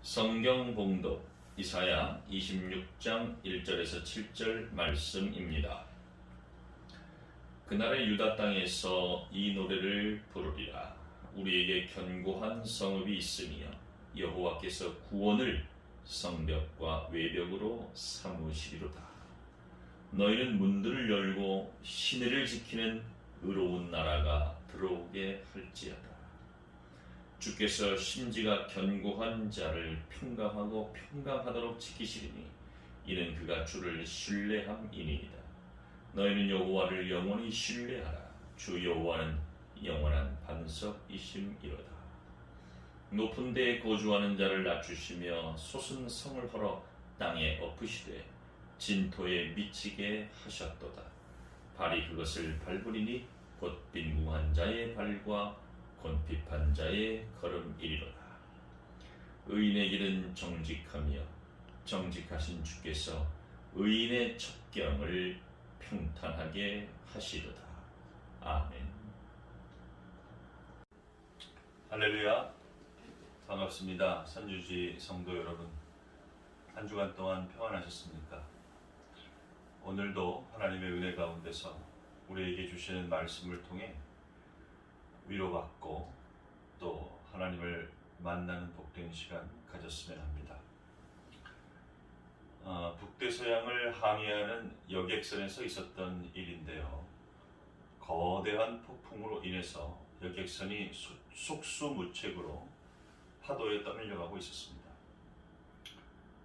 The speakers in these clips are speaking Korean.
성경 봉독 이사야 26장 1절에서 7절 말씀입니다. 그날의 유다 땅에서 이 노래를 부르리라. 우리에게 견고한 성읍이 있으며 여호와께서 구원을 성벽과 외벽으로 삼으시리로다. 너희는 문들을 열고 시내를 지키는 의로운 나라가 들어오게 할지어다. 주께서 심지가 견고한 자를 평강하고 평강하도록 지키시리니 이는 그가 주를 신뢰함이니이다. 너희는 여호와를 영원히 신뢰하라. 주 여호와는 영원한 반석이심이로다. 높은 데에 거주하는 자를 낮추시며 솟은 성을 헐어 땅에 엎으시되 진토에 미치게 하셨도다. 발이 그것을 밟으리니 곧 빈궁한 자의 발과 곤핍한 자의 걸음이리로다. 의인의 길은 정직하며 정직하신 주께서 의인의 첩경을 평탄하게 하시도다. 아멘. 할렐루야. 반갑습니다. 산주지 성도 여러분, 한 주간 동안 평안하셨습니까? 오늘도 하나님의 은혜 가운데서 우리에게 주시는 말씀을 통해 위로받고 또 하나님을 만나는 복된 시간 가졌으면 합니다. 북대서양을 항해하는 여객선에서 있었던 일인데요. 거대한 폭풍으로 인해서 여객선이 속수무책으로 파도에 떠밀려가고 있었습니다.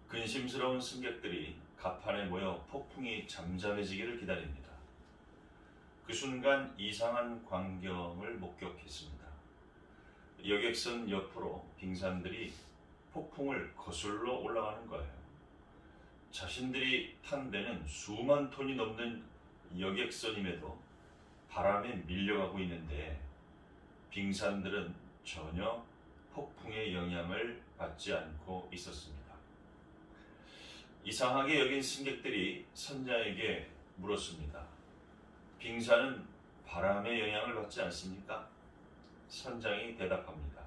근심스러운 승객들이 갑판에 모여 폭풍이 잠잠해지기를 기다립니다. 그 순간 이상한 광경을 목격했습니다. 여객선 옆으로 빙산들이 폭풍을 거슬러 올라가는 거예요. 자신들이 탄 데는 수만 톤이 넘는 여객선임에도 바람에 밀려가고 있는데 빙산들은 전혀 폭풍의 영향을 받지 않고 있었습니다. 이상하게 여긴 승객들이 선장에게 물었습니다. 빙산은 바람의 영향을 받지 않습니까? 선장이 대답합니다.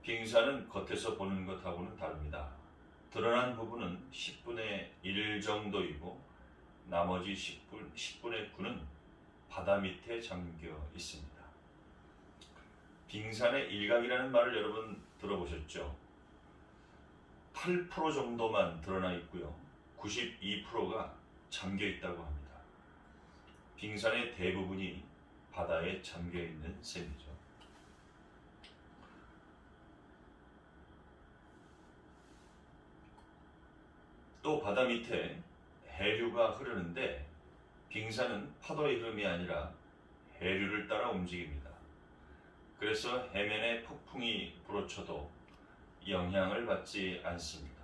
빙산은 겉에서 보는 것하고는 다릅니다. 드러난 부분은 10분의 1 정도이고 나머지 10분의 9는 바다 밑에 잠겨 있습니다. 빙산의 일각이라는 말을 여러분 들어보셨죠? 8% 정도만 드러나 있고요. 92%가 잠겨 있다고 합니다. 빙산의 대부분이 바다에 잠겨 있는 셈이죠. 또 바다 밑에 해류가 흐르는데 빙산은 파도의 흐름이 아니라 해류를 따라 움직입니다. 그래서 해면에 폭풍이 불어쳐도 영향을 받지 않습니다.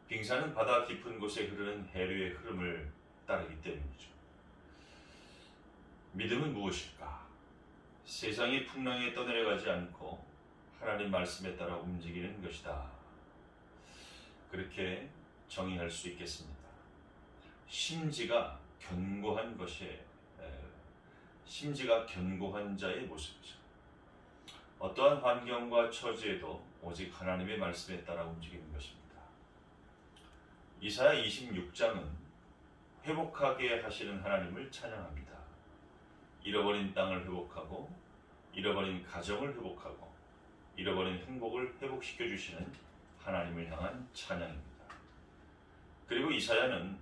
빙산은 바다 깊은 곳에 흐르는 해류의 흐름을 따르기 때문이죠. 믿음은 무엇일까? 세상의 풍랑에 떠내려가지 않고 하나님 말씀에 따라 움직이는 것이다. 그렇게 정의할 수 있겠습니다. 심지가 견고한 자의 모습이죠. 어떠한 환경과 처지에도 오직 하나님의 말씀에 따라 움직이는 것입니다. 이사야 26장은 회복하게 하시는 하나님을 찬양합니다. 잃어버린 땅을 회복하고 잃어버린 가정을 회복하고 잃어버린 행복을 회복시켜 주시는 하나님을 향한 찬양입니다. 그리고 이사야는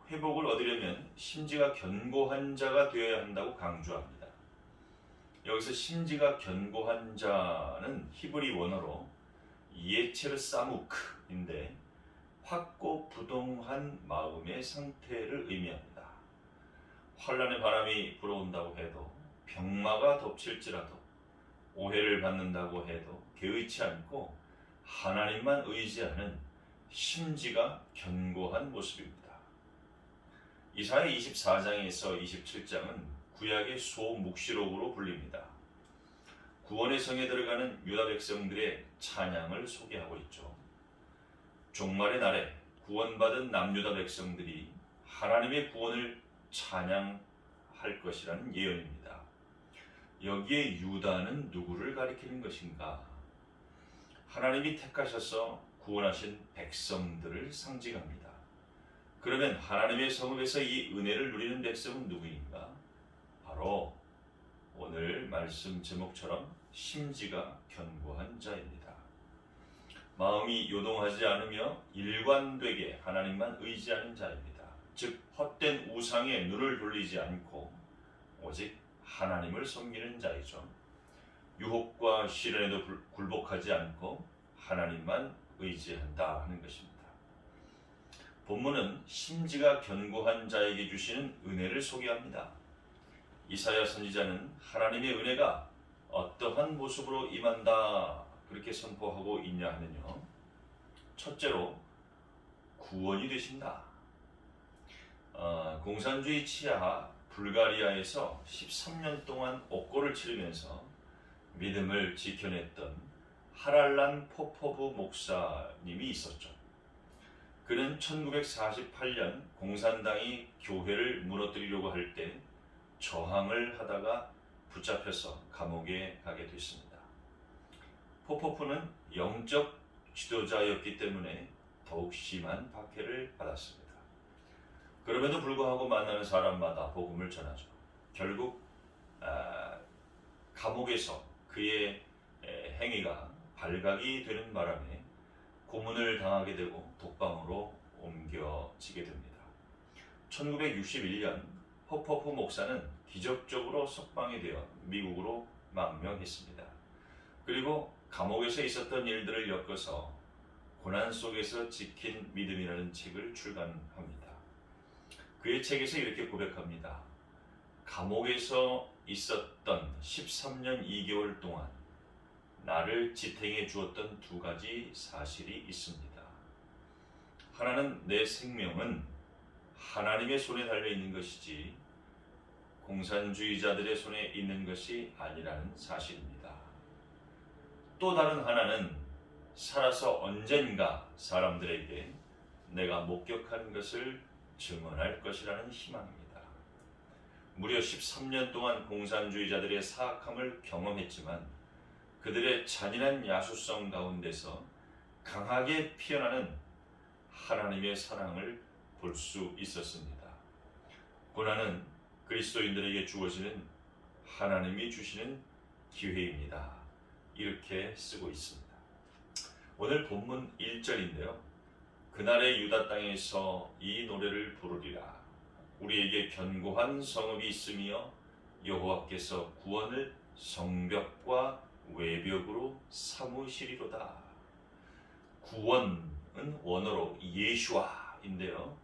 회복을 얻으려면 심지가 견고한 자가 되어야 한다고 강조합니다. 여기서 심지가 견고한 자는 히브리 원어로 예체르 사무크인데 확고부동한 마음의 상태를 의미합니다. 환란의 바람이 불어온다고 해도 병마가 덮칠지라도 오해를 받는다고 해도 개의치 않고 하나님만 의지하는 심지가 견고한 모습입니다. 이사야 24장에서 27장은 구약의 소묵시록으로 불립니다. 구원의 성에 들어가는 유다 백성들의 찬양을 소개하고 있죠. 종말의 날에 구원받은 남유다 백성들이 하나님의 구원을 찬양할 것이라는 예언입니다. 여기에 유다는 누구를 가리키는 것인가? 하나님이 택하셔서 구원하신 백성들을 상징합니다. 그러면 하나님의 성읍에서 이 은혜를 누리는 백성은 누구인가? 바로 오늘 말씀 제목처럼 심지가 견고한 자입니다. 마음이 요동하지 않으며 일관되게 하나님만 의지하는 자입니다. 즉 헛된 우상에 눈을 돌리지 않고 오직 하나님을 섬기는 자이죠. 유혹과 시련에도 굴복하지 않고 하나님만 의지한다 하는 것입니다. 본문은 심지가 견고한 자에게 주시는 은혜를 소개합니다. 이사야 선지자는 하나님의 은혜가 어떠한 모습으로 임한다 그렇게 선포하고 있냐 하면요, 첫째로 구원이 되신다. 공산주의 치하 불가리아에서 13년 동안 옥고를 치르면서 믿음을 지켜냈던 하랄란 포포브 목사님이 있었죠. 그는 1948년 공산당이 교회를 무너뜨리려고 할 때 저항을 하다가 붙잡혀서 감옥에 가게 됐습니다. 포포프는 영적 지도자였기 때문에 더욱 심한 박해를 받았습니다. 그럼에도 불구하고 만나는 사람마다 복음을 전하죠. 결국 감옥에서 그의 행위가 발각이 되는 바람에 고문을 당하게 되고 독방으로 옮겨지게 됩니다. 1961년 포포프 목사는 기적적으로 석방이 되어 미국으로 망명했습니다. 그리고 감옥에서 있었던 일들을 엮어서 고난 속에서 지킨 믿음이라는 책을 출간합니다. 그의 책에서 이렇게 고백합니다. 감옥에서 있었던 13년 2개월 동안 나를 지탱해 주었던 두 가지 사실이 있습니다. 하나는 내 생명은 하나님의 손에 달려 있는 것이지 공산주의자들의 손에 있는 것이 아니라는 사실입니다. 또 다른 하나는 살아서 언젠가 사람들에게 내가 목격한 것을 증언할 것이라는 희망입니다. 무려 13년 동안 공산주의자들의 사악함을 경험했지만 그들의 잔인한 야수성 가운데서 강하게 피어나는 하나님의 사랑을 볼 수 있었습니다. 고난은 그리스도인들에게 주어지는 하나님이 주시는 기회입니다. 이렇게 쓰고 있습니다. 오늘 본문 1절인데요. 그날의 유다 땅에서 이 노래를 부르리라. 우리에게 견고한 성읍이 있으며 여호와께서 구원을 성벽과 외벽으로 삼으시리로다. 구원은 원어로 예슈아인데요.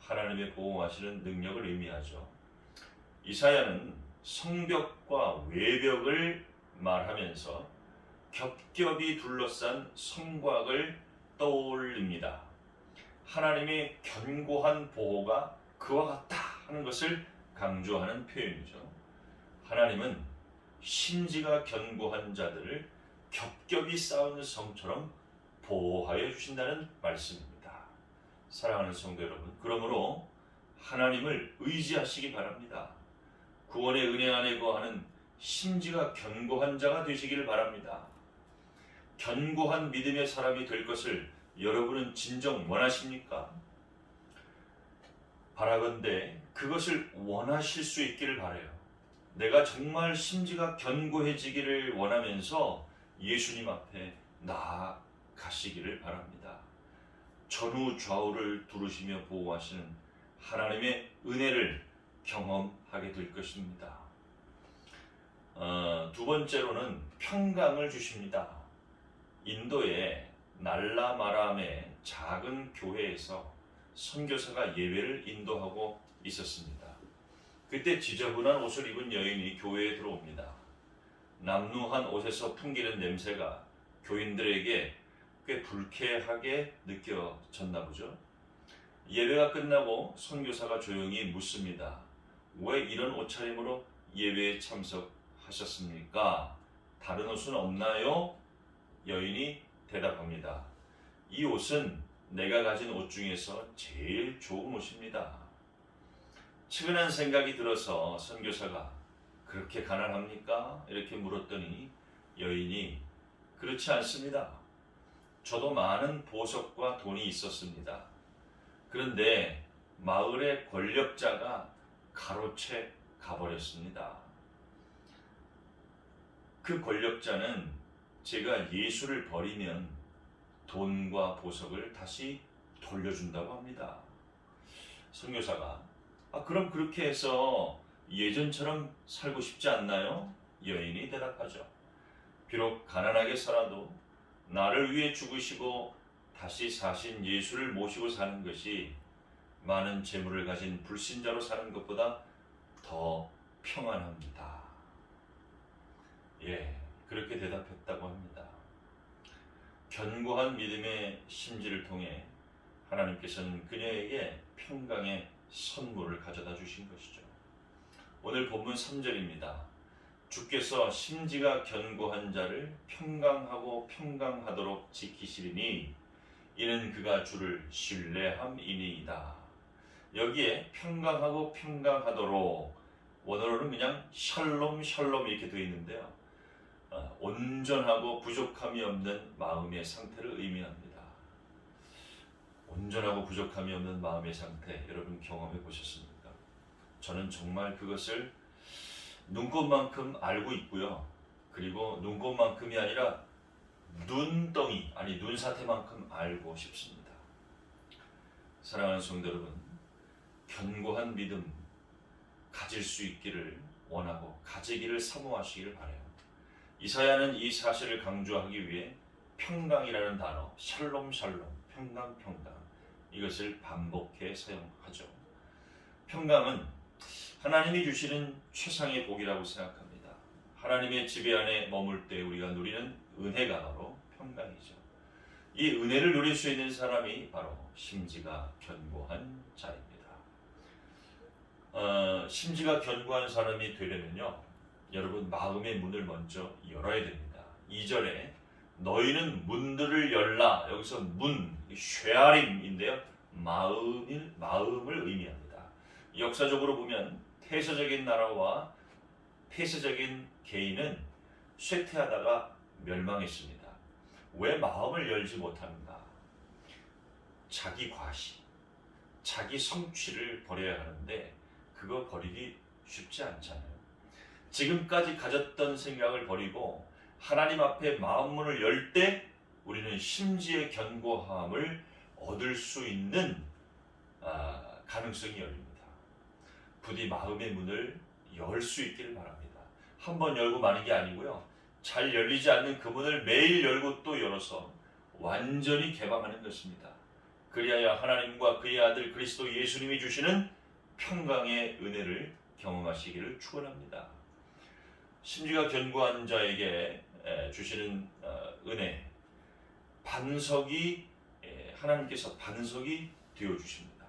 하나님의 보호하시는 능력을 의미하죠. 이사야는 성벽과 외벽을 말하면서 겹겹이 둘러싼 성곽을 떠올립니다. 하나님의 견고한 보호가 그와 같다 하는 것을 강조하는 표현이죠. 하나님은 심지가 견고한 자들을 겹겹이 쌓은 성처럼 보호하여 주신다는 말씀입니다. 사랑하는 성도 여러분, 그러므로 하나님을 의지하시기 바랍니다. 구원의 은혜 안에 거하는 심지가 견고한 자가 되시기를 바랍니다. 견고한 믿음의 사람이 될 것을 여러분은 진정 원하십니까? 바라건대 그것을 원하실 수 있기를 바라요. 내가 정말 심지가 견고해지기를 원하면서 예수님 앞에 나아가시기를 바랍니다. 전후 좌우를 두루시며 보호하시는 하나님의 은혜를 경험하게 될 것입니다. 두 번째로는 평강을 주십니다. 인도의 날라마람의 작은 교회에서 선교사가 예배를 인도하고 있었습니다. 그때 지저분한 옷을 입은 여인이 교회에 들어옵니다. 남루한 옷에서 풍기는 냄새가 교인들에게 꽤 불쾌하게 느껴졌나 보죠. 예배가 끝나고 선교사가 조용히 묻습니다. 왜 이런 옷차림으로 예배에 참석하셨습니까? 다른 옷은 없나요? 여인이 대답합니다. 이 옷은 내가 가진 옷 중에서 제일 좋은 옷입니다. 측은한 생각이 들어서 선교사가 그렇게 가난합니까? 이렇게 물었더니 여인이 그렇지 않습니다. 저도 많은 보석과 돈이 있었습니다. 그런데 마을의 권력자가 가로채 가버렸습니다. 그 권력자는 제가 예수를 버리면 돈과 보석을 다시 돌려준다고 합니다. 선교사가 그럼 그렇게 해서 예전처럼 살고 싶지 않나요? 여인이 대답하죠. 비록 가난하게 살아도 나를 위해 죽으시고 다시 사신 예수를 모시고 사는 것이 많은 재물을 가진 불신자로 사는 것보다 더 평안합니다. 예, 그렇게 대답했다고 합니다. 견고한 믿음의 심지를 통해 하나님께서는 그녀에게 평강의 선물을 가져다 주신 것이죠. 오늘 본문 3절입니다. 주께서 심지가 견고한 자를 평강하고 평강하도록 지키시리니 이는 그가 주를 신뢰함이니이다. 여기에 평강하고 평강하도록 원어로는 그냥 샬롬 샬롬 이렇게 되어 있는데요. 온전하고 부족함이 없는 마음의 상태를 의미합니다. 온전하고 부족함이 없는 마음의 상태, 여러분 경험해 보셨습니까? 저는 정말 그것을 눈꽃만큼 알고 있고요. 그리고 눈꽃만큼이 아니라 눈덩이, 눈사태만큼 알고 싶습니다. 사랑하는 성도 여러분, 견고한 믿음 가질 수 있기를 원하고 가지기를 사모하시기를 바라요. 이사야는 이 사실을 강조하기 위해 평강이라는 단어, 샬롬 샬롬, 평강 평강, 이것을 반복해 사용하죠. 평강은 하나님이 주시는 최상의 복이라고 생각합니다. 하나님의 지배 안에 머물 때 우리가 누리는 은혜가 바로 평강이죠. 이 은혜를 누릴 수 있는 사람이 바로 심지가 견고한 자입니다. 심지가 견고한 사람이 되려면요, 여러분 마음의 문을 먼저 열어야 됩니다. 2절에 너희는 문들을 열라, 여기서 문, 쉐아림인데요, 마음을 의미합니다. 역사적으로 보면 폐쇄적인 나라와 폐쇄적인 개인은 쇠퇴하다가 멸망했습니다. 왜 마음을 열지 못합니까? 자기 과시, 자기 성취를 버려야 하는데 그거 버리기 쉽지 않잖아요. 지금까지 가졌던 생각을 버리고 하나님 앞에 마음문을 열 때 우리는 심지의 견고함을 얻을 수 있는 가능성이 열립니다. 부디 마음의 문을 열 수 있기를 바랍니다. 한 번 열고 마는 게 아니고요, 잘 열리지 않는 그 문을 매일 열고 또 열어서 완전히 개방하는 것입니다. 그리하여 하나님과 그의 아들 그리스도 예수님이 주시는 평강의 은혜를 경험하시기를 축원합니다. 심지가 견고한 자에게 주시는 은혜, 반석이, 하나님께서 반석이 되어 주십니다.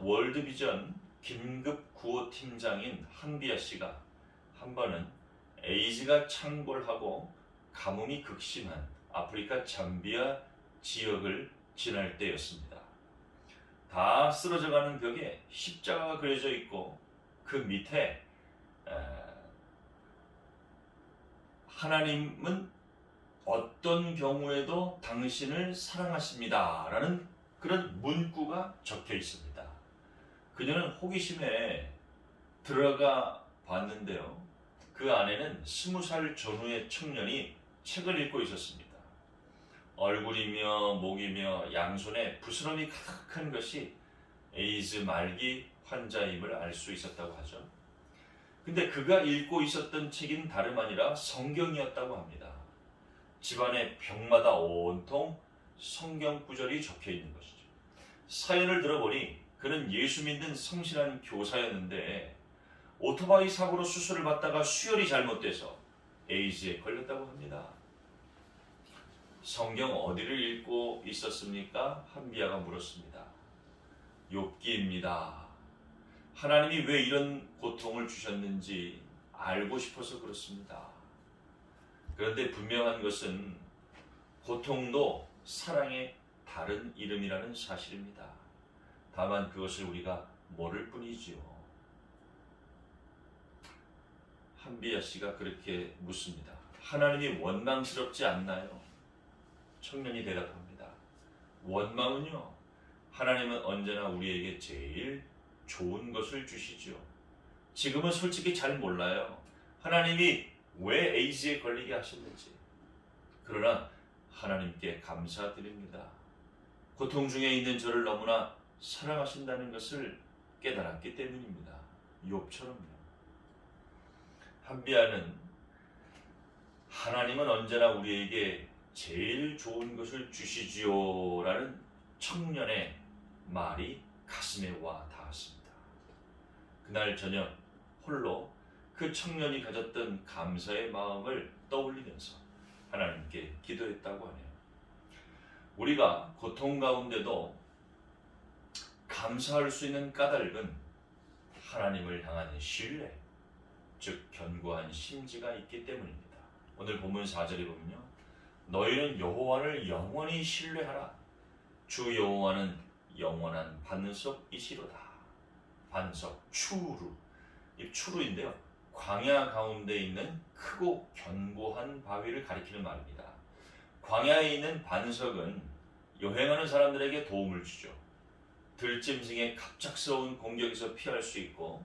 월드비전 긴급 구호 팀장인 한비아 씨가 한 번은 에이즈가 창궐하고 가뭄이 극심한 아프리카 잠비아 지역을 지날 때였습니다. 다 쓰러져가는 벽에 십자가가 그려져 있고 그 밑에 하나님은 어떤 경우에도 당신을 사랑하십니다 라는 그런 문구가 적혀 있습니다. 그녀는 호기심에 들어가 봤는데요, 그 안에는 20살 전후의 청년이 책을 읽고 있었습니다. 얼굴이며 목이며 양손에 부스럼이 가득한 것이 에이즈 말기 환자임을 알 수 있었다고 하죠. 근데 그가 읽고 있었던 책인 다름 아니라 성경이었다고 합니다. 집안의 벽마다 온통 성경 구절이 적혀 있는 것이죠. 사연을 들어보니 그는 예수 믿는 성실한 교사였는데 오토바이 사고로 수술을 받다가 수혈이 잘못돼서 에이즈에 걸렸다고 합니다. 성경 어디를 읽고 있었습니까? 한비아가 물었습니다. 욥기입니다. 하나님이 왜 이런 고통을 주셨는지 알고 싶어서 그렇습니다. 그런데 분명한 것은 고통도 사랑의 다른 이름이라는 사실입니다. 다만 그것을 우리가 모를 뿐이지요. 한비아 씨가 그렇게 묻습니다. 하나님이 원망스럽지 않나요? 청년이 대답합니다. 원망은요, 하나님은 언제나 우리에게 제일 좋은 것을 주시죠. 지금은 솔직히 잘 몰라요. 하나님이 왜 에이즈에 걸리게 하셨는지. 그러나 하나님께 감사드립니다. 고통 중에 있는 저를 너무나 사랑하신다는 것을 깨달았기 때문입니다. 욥처럼요. 한비아는 하나님은 언제나 우리에게 제일 좋은 것을 주시지요 라는 청년의 말이 가슴에 와 닿았습니다. 그날 저녁 홀로 그 청년이 가졌던 감사의 마음을 떠올리면서 하나님께 기도했다고 하네요. 우리가 고통 가운데도 감사할 수 있는 까닭은 하나님을 향한 신뢰, 즉 견고한 심지가 있기 때문입니다. 오늘 본문 4절에 보면요, 너희는 여호와를 영원히 신뢰하라. 주 여호와는 영원한 반석이시로다. 반석, 추루. 이 추루인데요, 광야 가운데 있는 크고 견고한 바위를 가리키는 말입니다. 광야에 있는 반석은 여행하는 사람들에게 도움을 주죠. 들짐승의 갑작스러운 공격에서 피할 수 있고,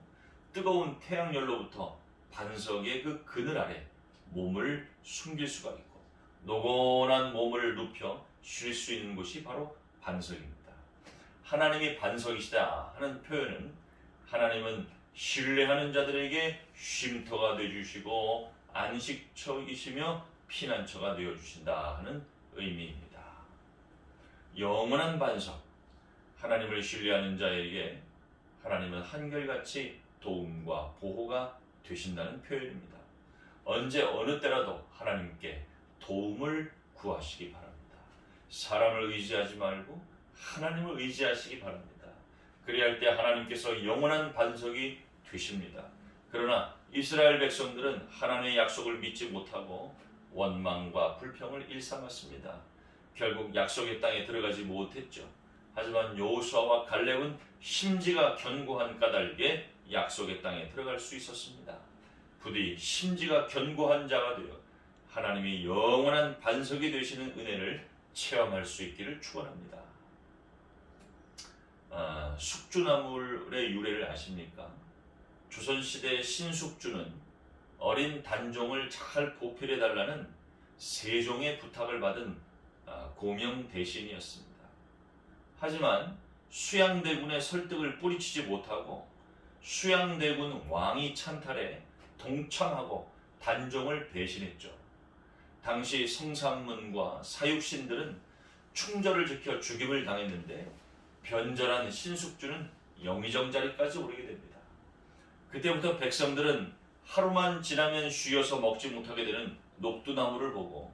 뜨거운 태양열로부터 반석의 그 그늘 아래 몸을 숨길 수가 있고, 노곤한 몸을 눕혀 쉴 수 있는 곳이 바로 반석입니다. 하나님이 반석이시다 하는 표현은 하나님은 신뢰하는 자들에게 쉼터가 되어주시고 안식처이시며 피난처가 되어주신다 하는 의미입니다. 영원한 반석, 하나님을 신뢰하는 자에게 하나님은 한결같이 도움과 보호가 되신다는 표현입니다. 언제 어느 때라도 하나님께 도움을 구하시기 바랍니다. 사람을 의지하지 말고 하나님을 의지하시기 바랍니다. 그리할 때 하나님께서 영원한 반석이 되십니다. 그러나 이스라엘 백성들은 하나님의 약속을 믿지 못하고 원망과 불평을 일삼았습니다. 결국 약속의 땅에 들어가지 못했죠. 하지만 여호수아와 갈렙은 심지가 견고한 까닭에 약속의 땅에 들어갈 수 있었습니다. 부디 심지가 견고한 자가 되어 하나님이 영원한 반석이 되시는 은혜를 체험할 수 있기를 축원합니다. 숙주나물의 유래를 아십니까? 조선시대 신숙주는 어린 단종을 잘 보필해달라는 세종의 부탁을 받은 고명 대신이었습니다. 하지만 수양대군의 설득을 뿌리치지 못하고 수양대군 왕이 찬탈해 동참하고 단종을 배신했죠. 당시 성산문과 사육신들은 충절을 지켜 죽임을 당했는데 변절한 신숙주는 영의정 자리까지 오르게 됩니다. 그때부터 백성들은 하루만 지나면 쉬어서 먹지 못하게 되는 녹두나무를 보고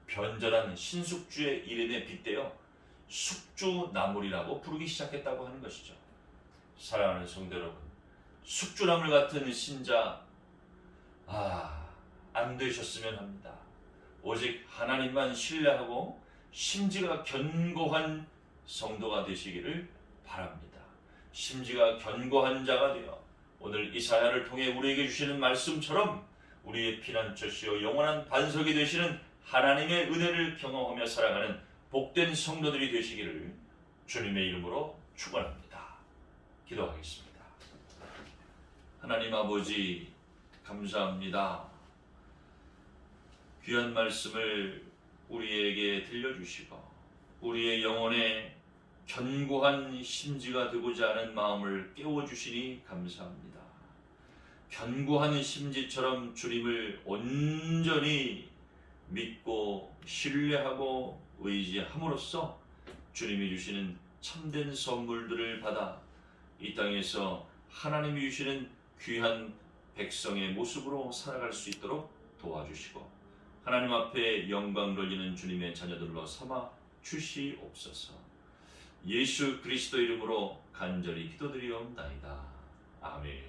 변절한 신숙주의 이름에 빗대어 숙주나물이라고 부르기 시작했다고 하는 것이죠. 사랑하는 성도 여러분, 숙주나물 같은 신자 안 되셨으면 합니다. 오직 하나님만 신뢰하고 심지가 견고한 성도가 되시기를 바랍니다. 심지가 견고한 자가 되어 오늘 이사야를 통해 우리에게 주시는 말씀처럼 우리의 피난처시요 영원한 반석이 되시는 하나님의 은혜를 경험하며 살아가는 복된 성도들이 되시기를 주님의 이름으로 축원합니다. 기도하겠습니다. 하나님 아버지, 감사합니다. 귀한 말씀을 우리에게 들려주시고 우리의 영혼에 견고한 심지가 되고자 하는 마음을 깨워주시니 감사합니다. 견고한 심지처럼 주님을 온전히 믿고 신뢰하고 의지함으로써 주님이 주시는 참된 선물들을 받아 이 땅에서 하나님이 주시는 귀한 백성의 모습으로 살아갈 수 있도록 도와주시고 하나님 앞에 영광 돌리는 주님의 자녀들로 삼아 주시옵소서. 예수 그리스도 이름으로 간절히 기도드리옵나이다. 아멘.